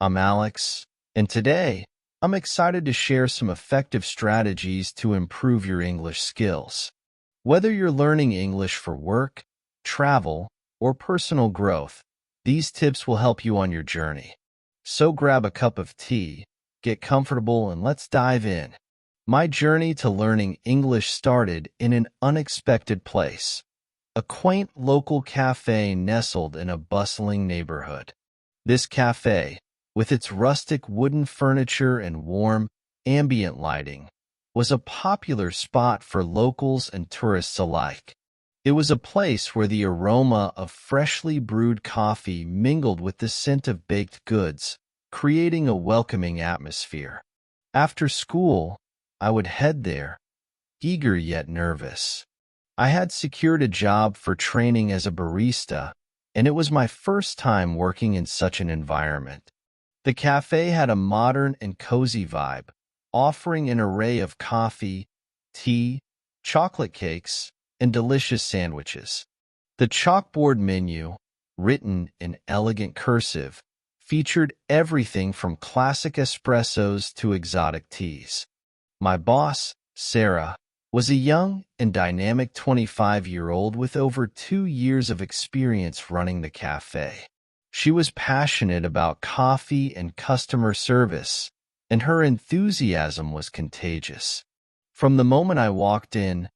I'm Alex, and today I'm excited to share some effective strategies to improve your English skills. Whether you're learning English for work, travel, or personal growth, these tips will help you on your journey. So grab a cup of tea, get comfortable, and let's dive in. My journey to learning English started in an unexpected place, a quaint local cafe nestled in a bustling neighborhood. This cafe, with its rustic wooden furniture and warm, ambient lighting, was a popular spot for locals and tourists alike. It was a place where the aroma of freshly brewed coffee mingled with the scent of baked goods, creating a welcoming atmosphere. After school, I would head there, eager yet nervous. I had secured a job for training as a barista, and it was my first time working in such an environment. The cafe had a modern and cozy vibe, offering an array of coffee, tea, chocolate cakes, and delicious sandwiches. The chalkboard menu, written in elegant cursive, featured everything from classic espressos to exotic teas. My boss, Sarah, was a young and dynamic 25-year-old with over 2 years of experience running the cafe. She was passionate about coffee and customer service, and her enthusiasm was contagious. From the moment I walked in,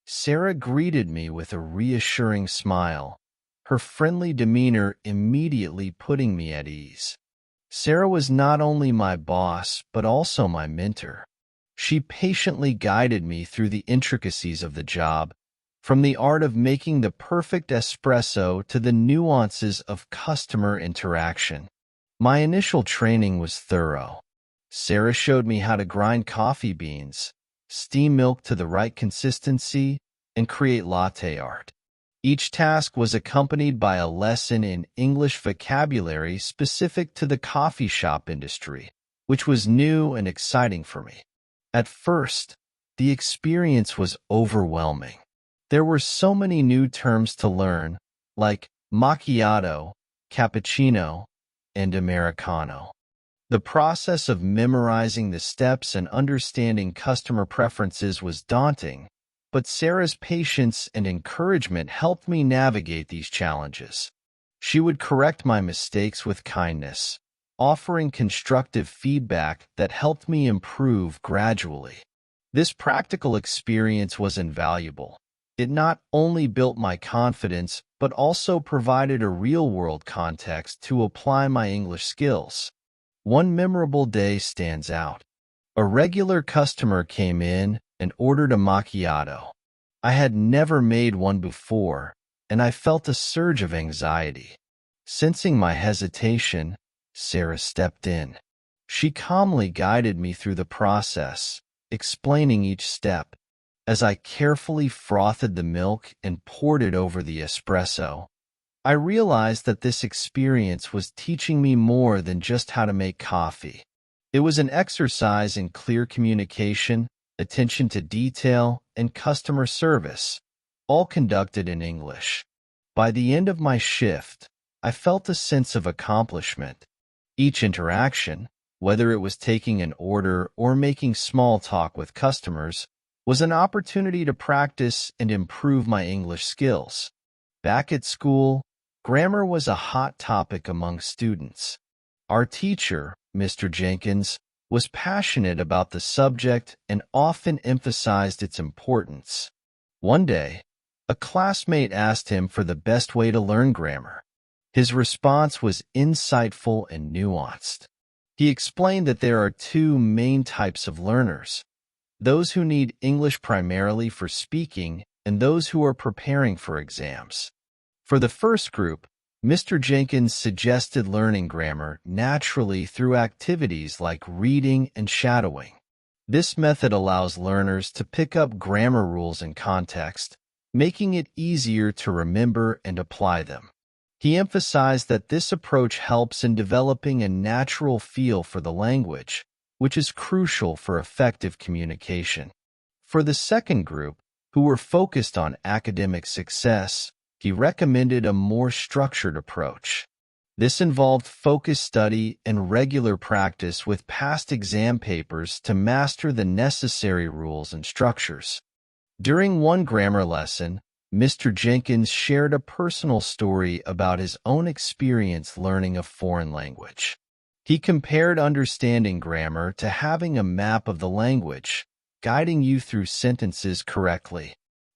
Sarah greeted me with a reassuring smile, her friendly demeanor immediately putting me at ease. Sarah was not only my boss, but also my mentor. She patiently guided me through the intricacies of the job, from the art of making the perfect espresso to the nuances of customer interaction. My initial training was thorough. Sarah showed me how to grind coffee beans, steam milk to the right consistency, and create latte art. Each task was accompanied by a lesson in English vocabulary specific to the coffee shop industry, which was new and exciting for me. At first, the experience was overwhelming. There were so many new terms to learn, like macchiato, cappuccino, and Americano. The process of memorizing the steps and understanding customer preferences was daunting, but Sarah's patience and encouragement helped me navigate these challenges. She would correct my mistakes with kindness, offering constructive feedback that helped me improve gradually. This practical experience was invaluable. It not only built my confidence, but also provided a real-world context to apply my English skills. One memorable day stands out. A regular customer came in and ordered a macchiato. I had never made one before, and I felt a surge of anxiety. Sensing my hesitation, Sarah stepped in. She calmly guided me through the process, explaining each step. As I carefully frothed the milk and poured it over the espresso, I realized that this experience was teaching me more than just how to make coffee. It was an exercise in clear communication, attention to detail, and customer service, all conducted in English. By the end of my shift, I felt a sense of accomplishment. Each interaction, whether it was taking an order or making small talk with customers, was an opportunity to practice and improve my English skills. Back at school, grammar was a hot topic among students. Our teacher, Mr. Jenkins, was passionate about the subject and often emphasized its importance. One day, a classmate asked him for the best way to learn grammar. His response was insightful and nuanced. He explained that there are two main types of learners: those who need English primarily for speaking and those who are preparing for exams. For the first group, Mr. Jenkins suggested learning grammar naturally through activities like reading and shadowing. This method allows learners to pick up grammar rules in context, making it easier to remember and apply them. He emphasized that this approach helps in developing a natural feel for the language, which is crucial for effective communication. For the second group, who were focused on academic success, he recommended a more structured approach. This involved focused study and regular practice with past exam papers to master the necessary rules and structures. During one grammar lesson, Mr. Jenkins shared a personal story about his own experience learning a foreign language. He compared understanding grammar to having a map of the language, guiding you through sentences correctly.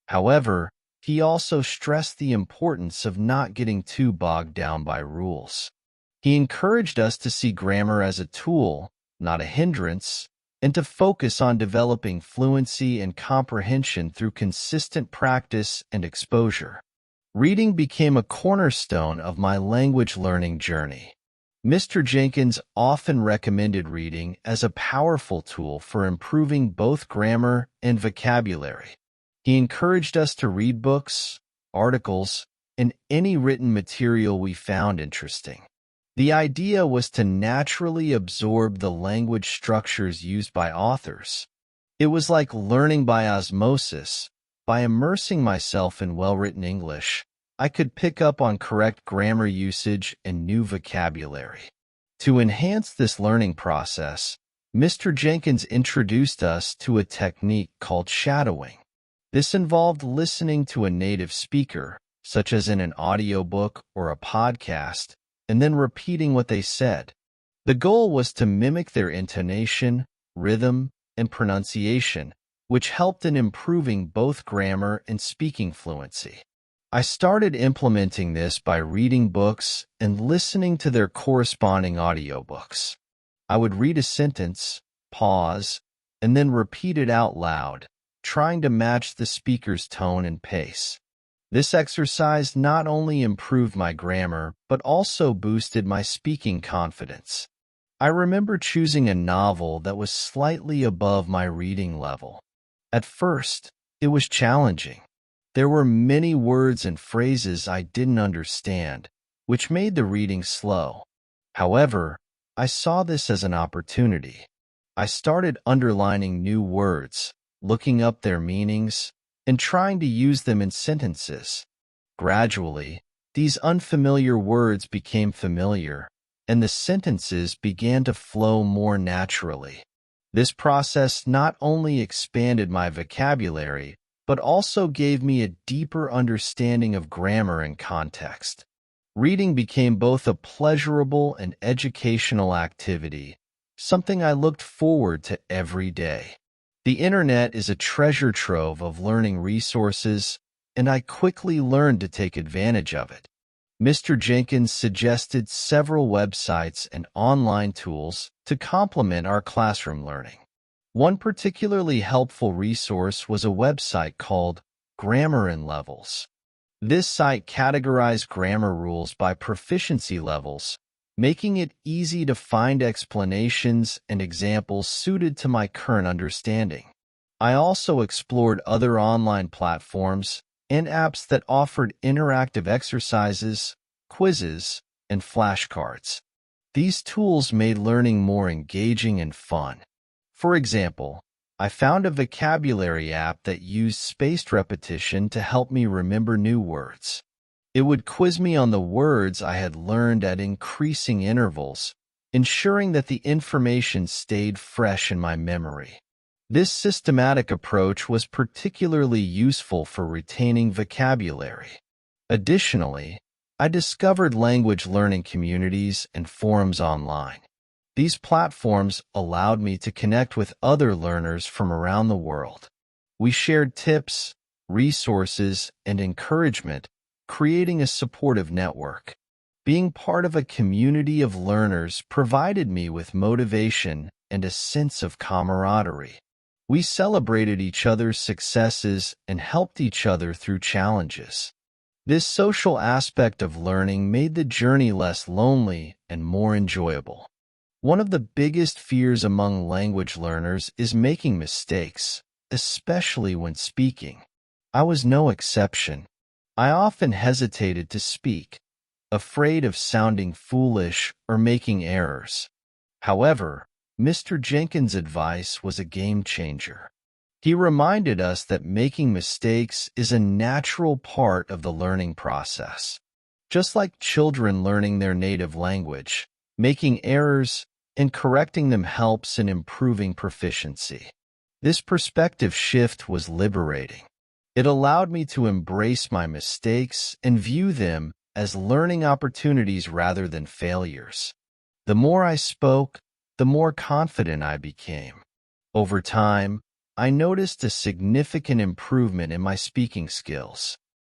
However, he also stressed the importance of not getting too bogged down by rules. He encouraged us to see grammar as a tool, not a hindrance, and to focus on developing fluency and comprehension through consistent practice and exposure. Reading became a cornerstone of my language learning journey. Mr. Jenkins often recommended reading as a powerful tool for improving both grammar and vocabulary. He encouraged us to read books, articles, and any written material we found interesting. The idea was to naturally absorb the language structures used by authors. It was like learning by osmosis. By immersing myself in well-written English, I could pick up on correct grammar usage and new vocabulary. To enhance this learning process, Mr. Jenkins introduced us to a technique called shadowing. This involved listening to a native speaker, such as in an audiobook or a podcast, and then repeating what they said. The goal was to mimic their intonation, rhythm, and pronunciation, which helped in improving both grammar and speaking fluency. I started implementing this by reading books and listening to their corresponding audiobooks. I would read a sentence, pause, and then repeat it out loud, trying to match the speaker's tone and pace. This exercise not only improved my grammar, but also boosted my speaking confidence. I remember choosing a novel that was slightly above my reading level. At first, it was challenging. There were many words and phrases I didn't understand, which made the reading slow. However, I saw this as an opportunity. I started underlining new words, looking up their meanings, and trying to use them in sentences. Gradually, these unfamiliar words became familiar, and the sentences began to flow more naturally. This process not only expanded my vocabulary, but also gave me a deeper understanding of grammar and context. Reading became both a pleasurable and educational activity, something I looked forward to every day. The internet is a treasure trove of learning resources, and I quickly learned to take advantage of it. Mr. Jenkins suggested several websites and online tools to complement our classroom learning. One particularly helpful resource was a website called Grammar and Levels. This site categorized grammar rules by proficiency levels, making it easy to find explanations and examples suited to my current understanding. I also explored other online platforms and apps that offered interactive exercises, quizzes, and flashcards. These tools made learning more engaging and fun. For example, I found a vocabulary app that used spaced repetition to help me remember new words. It would quiz me on the words I had learned at increasing intervals, ensuring that the information stayed fresh in my memory. This systematic approach was particularly useful for retaining vocabulary. Additionally, I discovered language learning communities and forums online. These platforms allowed me to connect with other learners from around the world. We shared tips, resources, and encouragement, creating a supportive network. Being part of a community of learners provided me with motivation and a sense of camaraderie. We celebrated each other's successes and helped each other through challenges. This social aspect of learning made the journey less lonely and more enjoyable. One of the biggest fears among language learners is making mistakes, especially when speaking. I was no exception. I often hesitated to speak, afraid of sounding foolish or making errors. However, Mr. Jenkins' advice was a game changer. He reminded us that making mistakes is a natural part of the learning process. just like children learning their native language. Making errors and correcting them helps in improving proficiency. This perspective shift was liberating. It allowed me to embrace my mistakes and view them as learning opportunities rather than failures. The more I spoke, the more confident I became. Over time, I noticed a significant improvement in my speaking skills.